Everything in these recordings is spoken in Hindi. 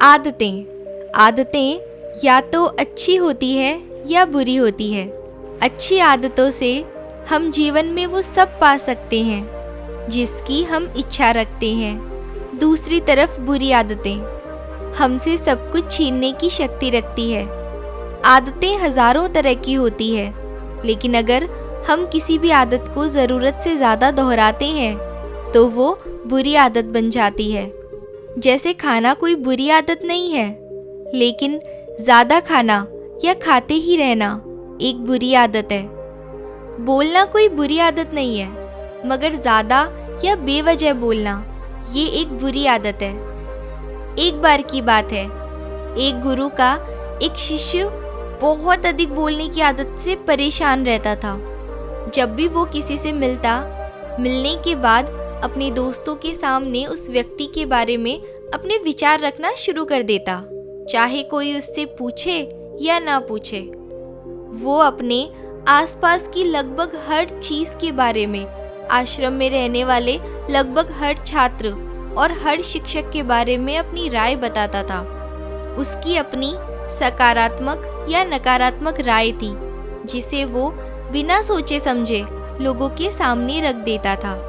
आदतें या तो अच्छी होती है या बुरी होती है। अच्छी आदतों से हम जीवन में वो सब पा सकते हैं जिसकी हम इच्छा रखते हैं। दूसरी तरफ बुरी आदतें हमसे सब कुछ छीनने की शक्ति रखती है। आदतें हजारों तरह की होती है, लेकिन अगर हम किसी भी आदत को ज़रूरत से ज़्यादा दोहराते हैं तो वो बुरी आदत बन जाती है। जैसे खाना कोई बुरी आदत नहीं है, लेकिन ज़्यादा खाना या खाते ही रहना एक बुरी आदत है। बोलना कोई बुरी आदत नहीं है, मगर ज़्यादा या बेवजह बोलना ये एक बुरी आदत है। एक बार की बात है, एक गुरु का एक शिष्य बहुत अधिक बोलने की आदत से परेशान रहता था। जब भी वो किसी से मिलने के बाद अपने दोस्तों के सामने उस व्यक्ति के बारे में अपने विचार रखना शुरू कर देता, चाहे कोई उससे पूछे या ना पूछे। वो अपने आसपास की लगभग हर चीज़ के बारे में, आश्रम में रहने वाले लगभग हर छात्र और हर शिक्षक के बारे में अपनी राय बताता था। उसकी अपनी सकारात्मक या नकारात्मक राय थी, जिसे वो बिना सोचे समझे लोगों के सामने रख देता था।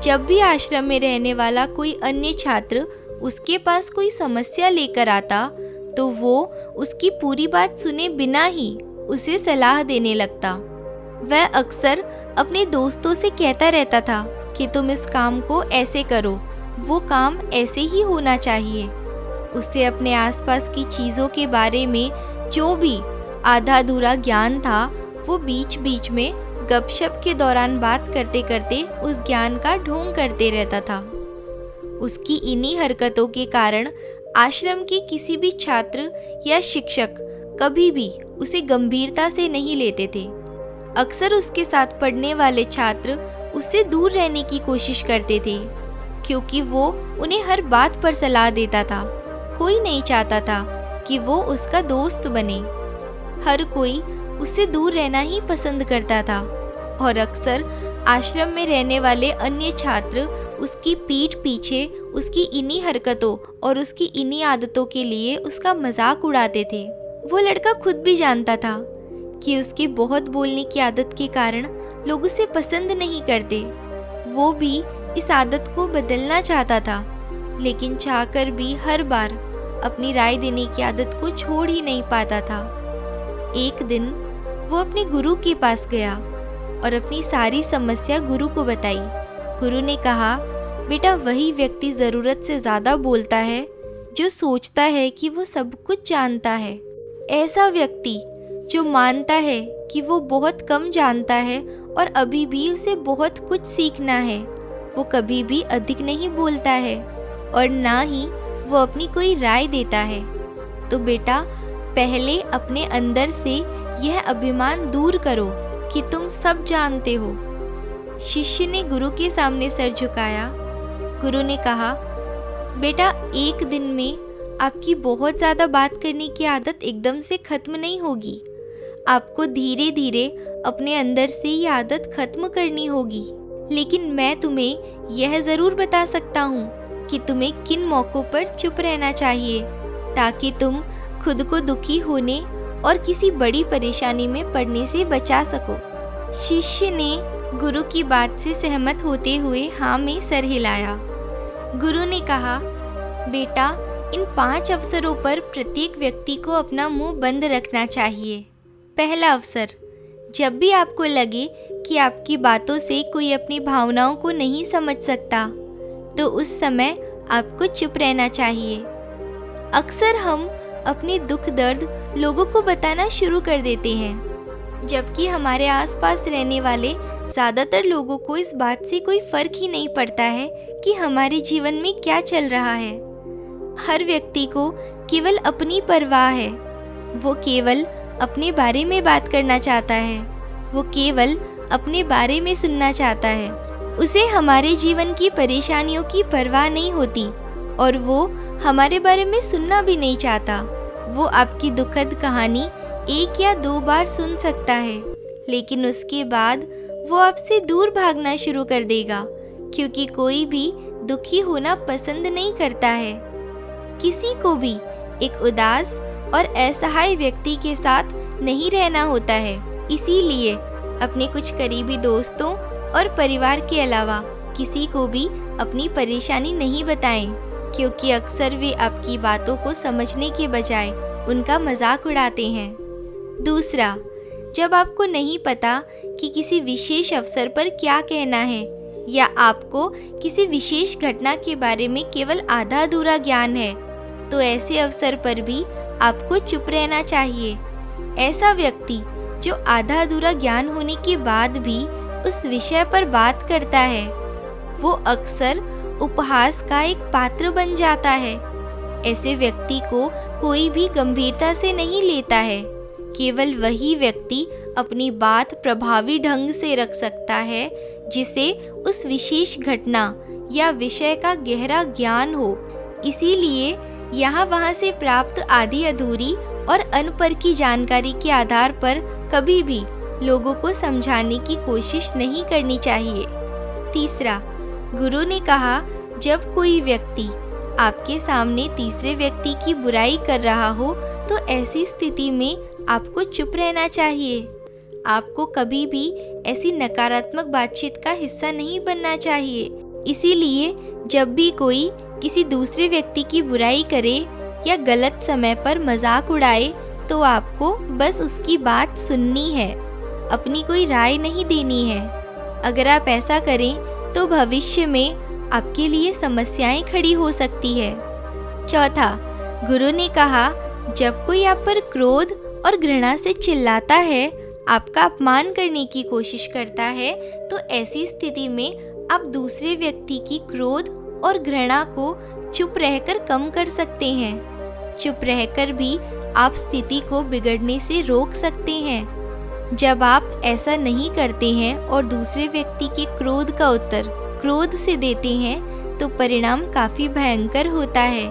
जब भी आश्रम में रहने वाला कोई अन्य छात्र उसके पास कोई समस्या लेकर आता, तो वो उसकी पूरी बात सुने बिना ही उसे सलाह देने लगता। वह अक्सर अपने दोस्तों से कहता रहता था कि तुम इस काम को ऐसे करो, वो काम ऐसे ही होना चाहिए। उसे अपने आसपास की चीज़ों के बारे में जो भी आधा अधूरा ज्ञान था, वो बीच बीच में गपशप के दौरान बात करते करते उस ज्ञान का ढोंग करते रहता था। उसकी इन्हीं हरकतों के कारण आश्रम के किसी भी छात्र या शिक्षक कभी भी उसे गंभीरता से नहीं लेते थे। अक्सर उसके साथ पढ़ने वाले छात्र उससे दूर रहने की कोशिश करते थे, क्योंकि वो उन्हें हर बात पर सलाह देता था। कोई नहीं चाहता था कि वो उसका दोस्त बने। हर कोई उससे दूर रहना ही पसंद करता था, और अक्सर आश्रम में रहने वाले अन्य छात्र उसकी पीठ पीछे उसकी इन्हीं हरकतों और उसकी इन्हीं आदतों के लिए उसका मजाक उड़ाते थे। वो लड़का खुद भी जानता था कि उसके बहुत बोलने की आदत के कारण लोग उसे पसंद नहीं करते। वो भी इस आदत को बदलना चाहता था, लेकिन चाहकर भी हर बार अपनी राय देने की आदत को छोड़ ही नहीं पाता था। एक दिन वो अपने गुरु के पास गया और अपनी सारी समस्या गुरु को बताई। गुरु ने कहा, बेटा, वही व्यक्ति ज़रूरत से ज़्यादा बोलता है जो सोचता है कि वो सब कुछ जानता है। ऐसा व्यक्ति जो मानता है कि वो बहुत कम जानता है और अभी भी उसे बहुत कुछ सीखना है, वो कभी भी अधिक नहीं बोलता है और ना ही वो अपनी कोई राय देता है। तो बेटा, पहले अपने अंदर से यह अभिमान दूर करो कि तुम सब जानते हो। शिष्य ने गुरु के सामने सर झुकाया। गुरु ने कहा, बेटा, एक दिन में आपकी बहुत ज़्यादा बात करने की आदत एकदम से ख़त्म नहीं होगी। आपको धीरे धीरे अपने अंदर से ये आदत ख़त्म करनी होगी। लेकिन मैं तुम्हें यह ज़रूर बता सकता हूँ कि तुम्हें किन मौक़ों पर चुप रहना चाहिए, ताकि तुम खुद को दुखी होने और किसी बड़ी परेशानी में पड़ने से बचा सको। शिष्य ने गुरु की बात से सहमत होते हुए हाँ में सर हिलाया। गुरु ने कहा, बेटा, इन 5 अवसरों पर प्रत्येक व्यक्ति को अपना मुंह बंद रखना चाहिए। पहला अवसर, जब भी आपको लगे कि आपकी बातों से कोई अपनी भावनाओं को नहीं समझ सकता, तो उस समय आपको चुप रहना चाहिए। अक्सर हम अपने दुख दर्द लोगों को बताना शुरू कर देते हैं, जबकि हमारे आसपास रहने वाले ज़्यादातर लोगों को इस बात से कोई फ़र्क ही नहीं पड़ता है कि हमारे जीवन में क्या चल रहा है। हर व्यक्ति को केवल अपनी परवाह है। वो केवल अपने बारे में बात करना चाहता है। वो केवल अपने बारे में सुनना चाहता है। उसे हमारे जीवन की परेशानियों की परवाह नहीं होती और वो हमारे बारे में सुनना भी नहीं चाहता। वो आपकी दुखद कहानी 1 या 2 बार सुन सकता है, लेकिन उसके बाद वो आपसे दूर भागना शुरू कर देगा, क्योंकि कोई भी दुखी होना पसंद नहीं करता है। किसी को भी एक उदास और असहाय व्यक्ति के साथ नहीं रहना होता है। इसीलिए अपने कुछ करीबी दोस्तों और परिवार के अलावा किसी को भी अपनी परेशानी नहीं बताएं, क्योंकि अक्सर वे आपकी बातों को समझने के बजाय उनका मजाक उड़ाते हैं। दूसरा, जब आपको नहीं पता कि किसी विशेष अवसर पर क्या कहना है या आपको किसी विशेष घटना के बारे में केवल आधा अधूरा ज्ञान है, तो ऐसे अवसर पर भी आपको चुप रहना चाहिए। ऐसा व्यक्ति जो आधा अधूरा ज्ञान होने के बाद भी उस विषय पर बात करता है, वो अक्सर उपहास का एक पात्र बन जाता है। ऐसे व्यक्ति को कोई भी गंभीरता से नहीं लेता है। केवल वही व्यक्ति अपनी बात प्रभावी ढंग से रख सकता है जिसे उस विशेष घटना या विषय का गहरा ज्ञान हो। इसीलिए यहाँ वहाँ से प्राप्त आधी अधूरी और अनपरखी जानकारी के आधार पर कभी भी लोगों को समझाने की कोशिश नहीं करनी चाहिए। तीसरा, गुरु ने कहा, जब कोई व्यक्ति आपके सामने तीसरे व्यक्ति की बुराई कर रहा हो तो ऐसी स्थिति में आपको चुप रहना चाहिए। आपको कभी भी ऐसी नकारात्मक बातचीत का हिस्सा नहीं बनना चाहिए। इसीलिए जब भी कोई किसी दूसरे व्यक्ति की बुराई करे या गलत समय पर मजाक उड़ाए तो आपको बस उसकी बात सुननी है, अपनी कोई राय नहीं देनी है। अगर आप ऐसा करें तो भविष्य में आपके लिए समस्याएं खड़ी हो सकती है। चौथा, गुरु ने कहा, जब कोई आप पर क्रोध और घृणा से चिल्लाता है, आपका अपमान करने की कोशिश करता है, तो ऐसी स्थिति में आप दूसरे व्यक्ति की क्रोध और घृणा को चुप रहकर कम कर सकते हैं। चुप रहकर भी आप स्थिति को बिगड़ने से रोक सकते हैं। जब आप ऐसा नहीं करते हैं और दूसरे व्यक्ति के क्रोध का उत्तर क्रोध से देते हैं तो परिणाम काफी भयंकर होता है।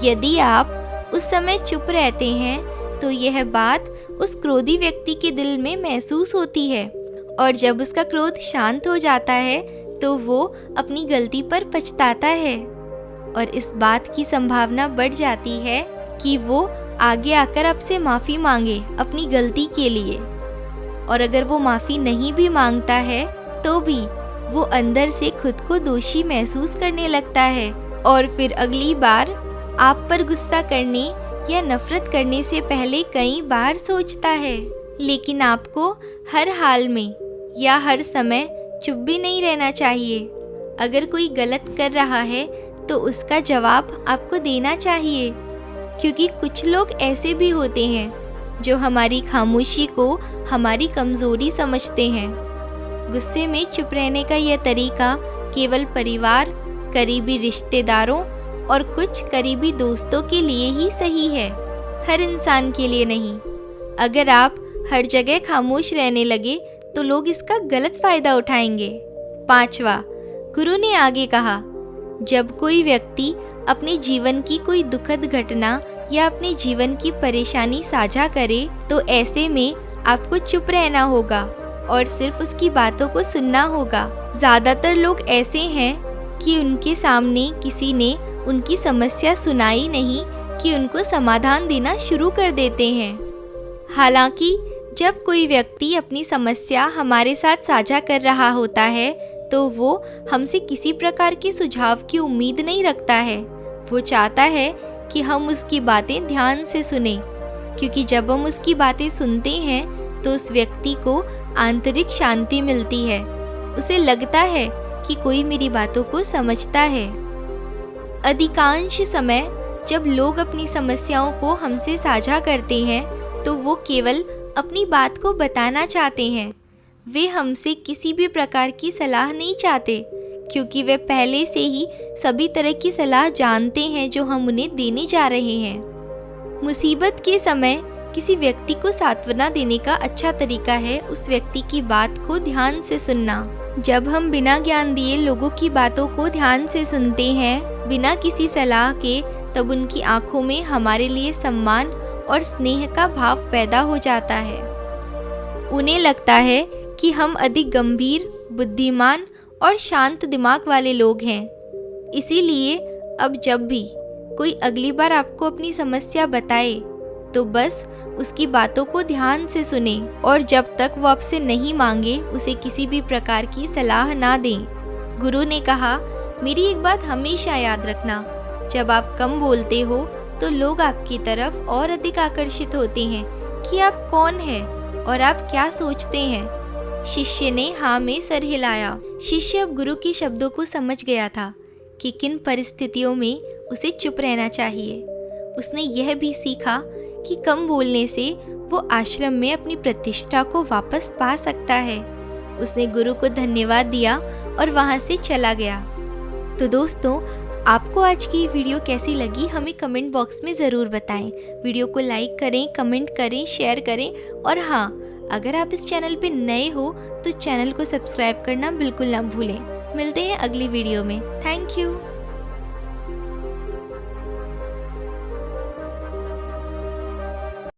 यदि आप उस समय चुप रहते हैं तो यह बात उस क्रोधी व्यक्ति के दिल में महसूस होती है और जब उसका क्रोध शांत हो जाता है तो वो अपनी गलती पर पछताता है और इस बात की संभावना बढ़ जाती है कि वो आगे आकर आपसे माफ़ी मांगे अपनी गलती के लिए। और अगर वो माफ़ी नहीं भी मांगता है तो भी वो अंदर से खुद को दोषी महसूस करने लगता है और फिर अगली बार आप पर गुस्सा करने या नफरत करने से पहले कई बार सोचता है। लेकिन आपको हर हाल में या हर समय चुप भी नहीं रहना चाहिए। अगर कोई गलत कर रहा है तो उसका जवाब आपको देना चाहिए, क्योंकि कुछ लोग ऐसे भी होते हैं जो हमारी खामोशी को हमारी कमजोरी समझते हैं। गुस्से में चुप रहने का यह तरीका केवल परिवार, करीबी रिश्तेदारों और कुछ करीबी दोस्तों के लिए ही सही है, हर इंसान के लिए नहीं। अगर आप हर जगह खामोश रहने लगे तो लोग इसका गलत फायदा उठाएंगे। पांचवा, गुरु ने आगे कहा, जब कोई व्यक्ति अपने जीवन की कोई दुखद घटना या अपने जीवन की परेशानी साझा करे तो ऐसे में आपको चुप रहना होगा और सिर्फ उसकी बातों को सुनना होगा। ज्यादातर लोग ऐसे हैं कि उनके सामने किसी ने उनकी समस्या सुनाई नहीं कि उनको समाधान देना शुरू कर देते हैं। हालांकि जब कोई व्यक्ति अपनी समस्या हमारे साथ साझा कर रहा होता है तो वो हमसे किसी प्रकार के सुझाव की उम्मीद नहीं रखता है। वो चाहता है कि हम उसकी बातें ध्यान से सुनें, क्योंकि जब हम उसकी बातें सुनते हैं तो उस व्यक्ति को आंतरिक शांति मिलती है। उसे लगता है कि कोई मेरी बातों को समझता है। अधिकांश समय जब लोग अपनी समस्याओं को हमसे साझा करते हैं तो वो केवल अपनी बात को बताना चाहते हैं। वे हमसे किसी भी प्रकार की सलाह नहीं चाहते, क्योंकि वे पहले से ही सभी तरह की सलाह जानते हैं जो हम उन्हें देने जा रहे हैं। मुसीबत के समय किसी व्यक्ति को सांत्वना देने का अच्छा तरीका है उस व्यक्ति की बात को ध्यान से सुनना। जब हम बिना ज्ञान दिए लोगों की बातों को ध्यान से सुनते हैं, बिना किसी सलाह के, तब उनकी आंखों में हमारे लिए सम्मान और स्नेह का भाव पैदा हो जाता है। उन्हें लगता है कि हम अधिक गंभीर, बुद्धिमान और शांत दिमाग वाले लोग हैं। इसीलिए अब जब भी कोई अगली बार आपको अपनी समस्या बताए तो बस उसकी बातों को ध्यान से सुने और जब तक वो आपसे नहीं मांगे उसे किसी भी प्रकार की सलाह ना दें। गुरु ने कहा, मेरी एक बात हमेशा याद रखना, जब आप कम बोलते हो तो लोग आपकी तरफ और अधिक आकर्षित होते हैं कि आप कौन हैं और आप क्या सोचते हैं। शिष्य ने हाँ में सर हिलाया। शिष्य अब गुरु के शब्दों को समझ गया था कि किन परिस्थितियों में उसे चुप रहना चाहिए। उसने यह भी सीखा कि कम बोलने से वो आश्रम में अपनी प्रतिष्ठा को वापस पा सकता है। उसने गुरु को धन्यवाद दिया और वहाँ से चला गया। तो दोस्तों, आपको आज की वीडियो कैसी लगी हमें कमेंट बॉक्स में ज़रूर बताएं। वीडियो को लाइक करें, कमेंट करें, शेयर करें और हाँ, अगर आप इस चैनल पे नए हो तो चैनल को सब्सक्राइब करना बिल्कुल ना भूलें। मिलते हैं अगली वीडियो में। Thank you.